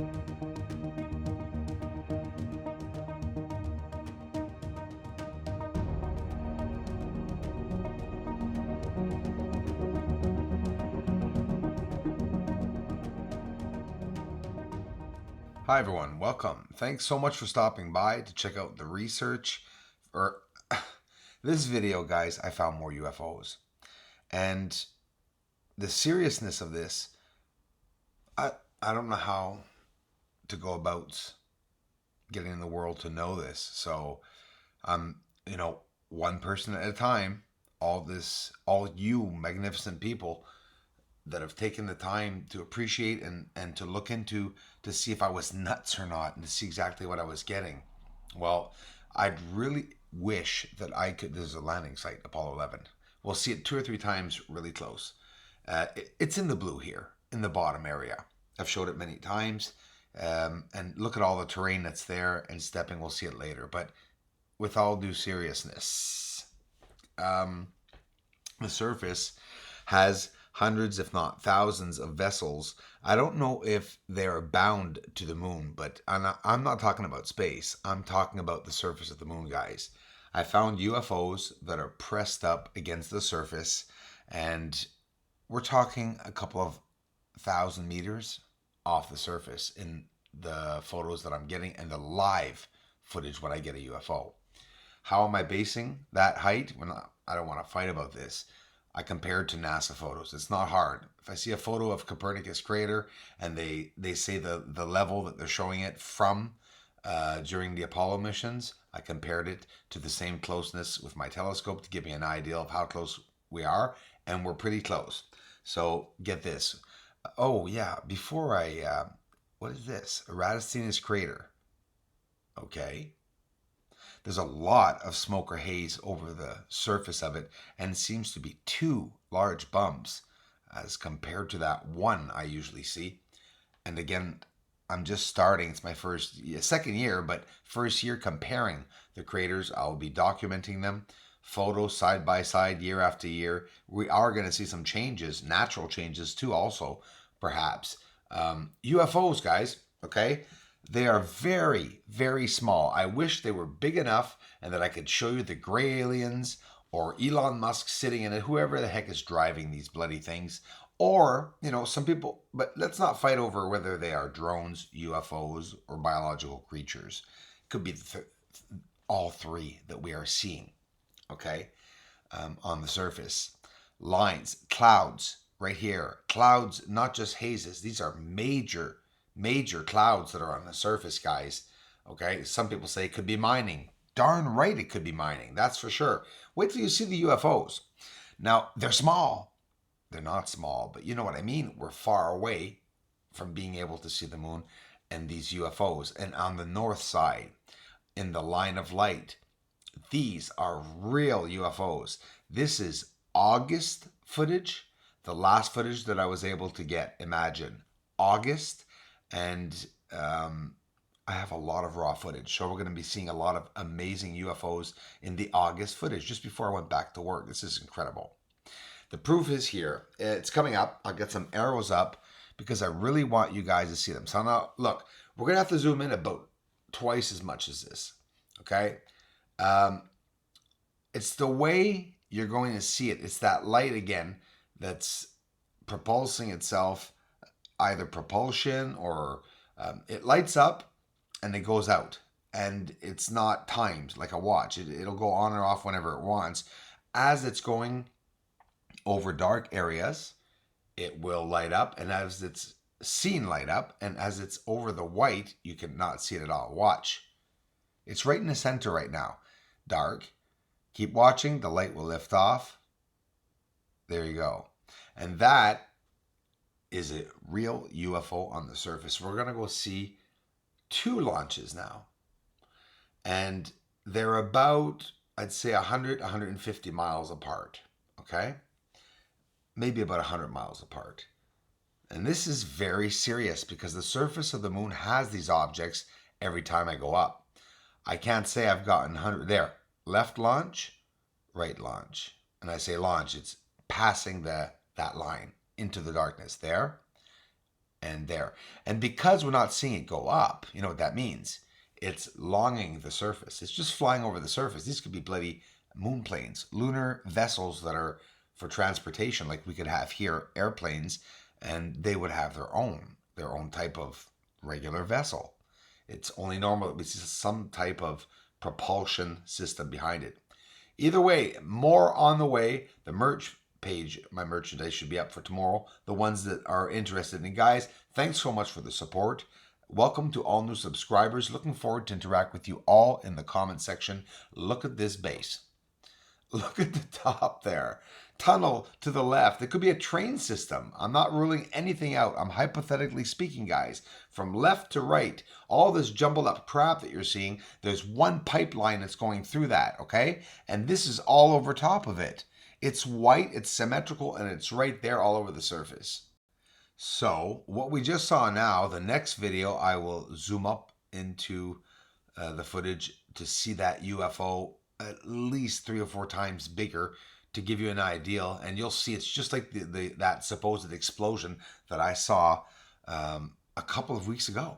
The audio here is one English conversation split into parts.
Hi everyone, welcome. Thanks so much for stopping by to check out the research for this video, guys. I found more UFOs. And the seriousness of this, I I don't know how to go about getting the world to know this. So, you know, one person at a time, all you magnificent people that have taken the time to appreciate and to look into to see if I was nuts or not and to see exactly what I was getting. Well, I'd really wish that I could. There's a landing site, Apollo 11. We'll see it two or three times really close. It's in the blue here, in the bottom area. I've showed it many times. And look at all the terrain that's there and stepping. We'll see it later. But with all due seriousness, um, the surface has hundreds, if not thousands, of vessels. I don't know if they're bound to the moon, but I'm not talking about space. I'm talking about the surface of the moon, guys. I found UFOs that are pressed up against the surface, and we're talking a couple of thousand meters off the surface in the photos that I'm getting and the live footage when I get a UFO. How am I basing that height? When I don't want to fight about this. I compared to NASA photos. It's not hard. If I see a photo of Copernicus crater and they say the level that they're showing it from during the Apollo missions, I compared it to the same closeness with my telescope to give me an idea of how close we are, and we're pretty close. So get this. Oh yeah, before what is this? Eratosthenes crater. Okay. There's a lot of smoke or haze over the surface of it, and it seems to be two large bumps as compared to that one I usually see. And again, I'm just starting. It's my second year, but first year comparing the craters. I'll be documenting them, photos side by side, year after year. We are going to see some changes, natural changes too, also, perhaps. UFOs, guys, okay? They are very, very small. I wish they were big enough and that I could show you the gray aliens or Elon Musk sitting in it, whoever the heck is driving these bloody things. Or, some people, but let's not fight over whether they are drones, UFOs, or biological creatures. It could be all three that we are seeing, okay, on the surface. Lines, clouds, right here. Clouds, not just hazes. These are major clouds that are on the surface, guys. Okay, some people say it could be mining. Darn right it could be mining, that's for sure. Wait till you see the UFOs. Now, they're small. They're not small, but you know what I mean. We're far away from being able to see the moon and these UFOs. And on the north side, in the line of light, these are real UFOs. This is August footage, the last footage that I was able to get. Imagine August, and I have a lot of raw footage. So we're going to be seeing a lot of amazing UFOs in the August footage just before I went back to work. This is incredible. The proof is here. It's coming up. I'll get some arrows up because I really want you guys to see them. So now, look, we're going to have to zoom in about twice as much as this. Okay? It's the way you're going to see it. It's that light again that's propulsing itself, either propulsion or it lights up and it goes out. And it's not timed like a watch. It'll go on or off whenever it wants. As it's going over dark areas, it will light up. And as it's seen light up, and as it's over the white, you cannot see it at all. Watch. It's right in the center right now. Dark. Keep watching. The light will lift off. There you go. And that is a real UFO on the surface. We're going to go see two launches now. And they're about, I'd say 100, 150 miles apart. Okay? Maybe about 100 miles apart. And this is very serious because the surface of the moon has these objects every time I go up. I can't say I've gotten 100. There. Left launch, right launch. And I say launch, it's passing that line into the darkness. There. and there. And because we're not seeing it go up, you know what that means? It's longing the surface. It's just flying over the surface. These could be bloody moon planes, lunar vessels that are for transportation, like we could have here airplanes, and they would have their own type of regular vessel. It's only normal. It's some type of propulsion system behind it. Either way, more on the way. The merch page, my merchandise should be up for tomorrow. The ones that are interested. And guys, thanks so much for the support. Welcome to all new subscribers. Looking forward to interact with you all in the comment section. Look at this base. Look at the top there. Tunnel to the left. It could be a train system. I'm not ruling anything out. I'm hypothetically speaking, guys. From left to right, all this jumbled up crap that you're seeing, there's one pipeline that's going through that, okay? And this is all over top of it. It's white, it's symmetrical, and it's right there all over the surface. So what we just saw now, the next video, I will zoom up into the footage to see that UFO at least 3 or 4 times bigger to give you an idea, and you'll see it's just like that supposed explosion that I saw a couple of weeks ago.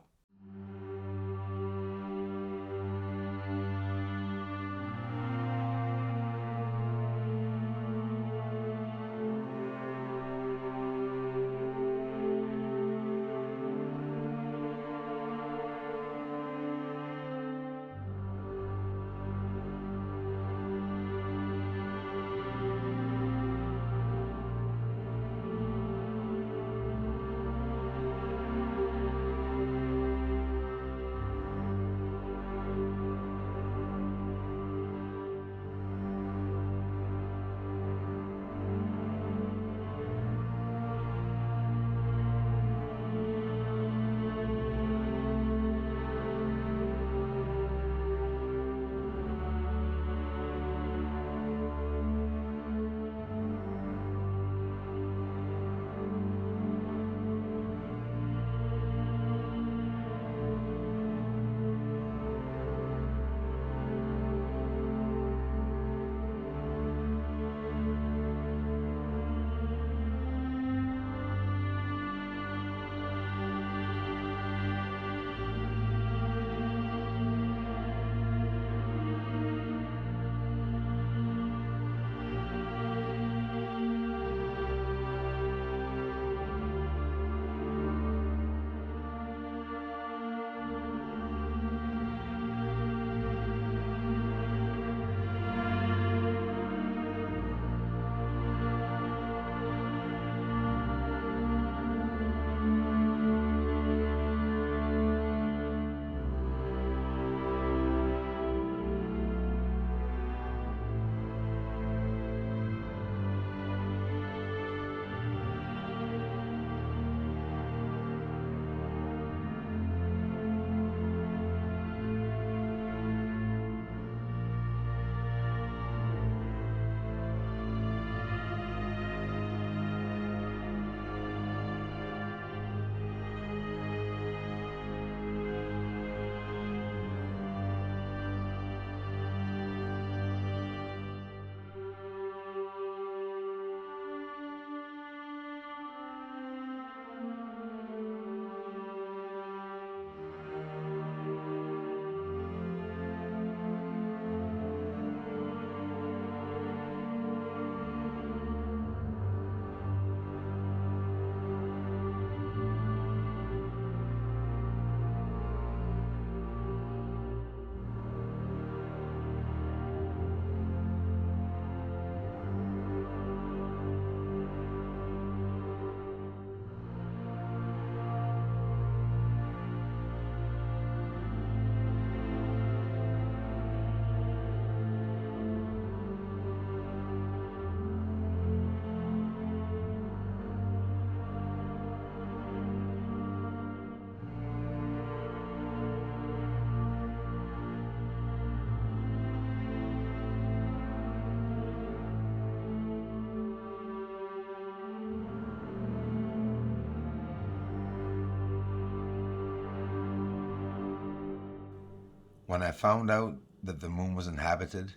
When I found out that the moon was inhabited,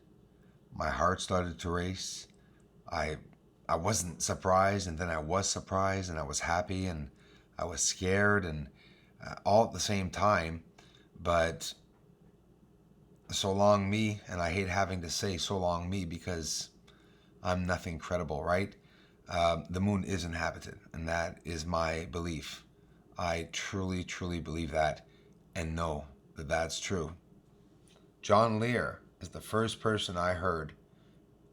my heart started to race. I I wasn't surprised, and then I was surprised, and I was happy, and I was scared, and all at the same time. But so long me, and I hate having to say so long me because I'm nothing credible, right? The moon is inhabited, and that is my belief. I truly, truly believe that and know that that's true. John Lear is the first person I heard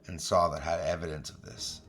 and saw that had evidence of this.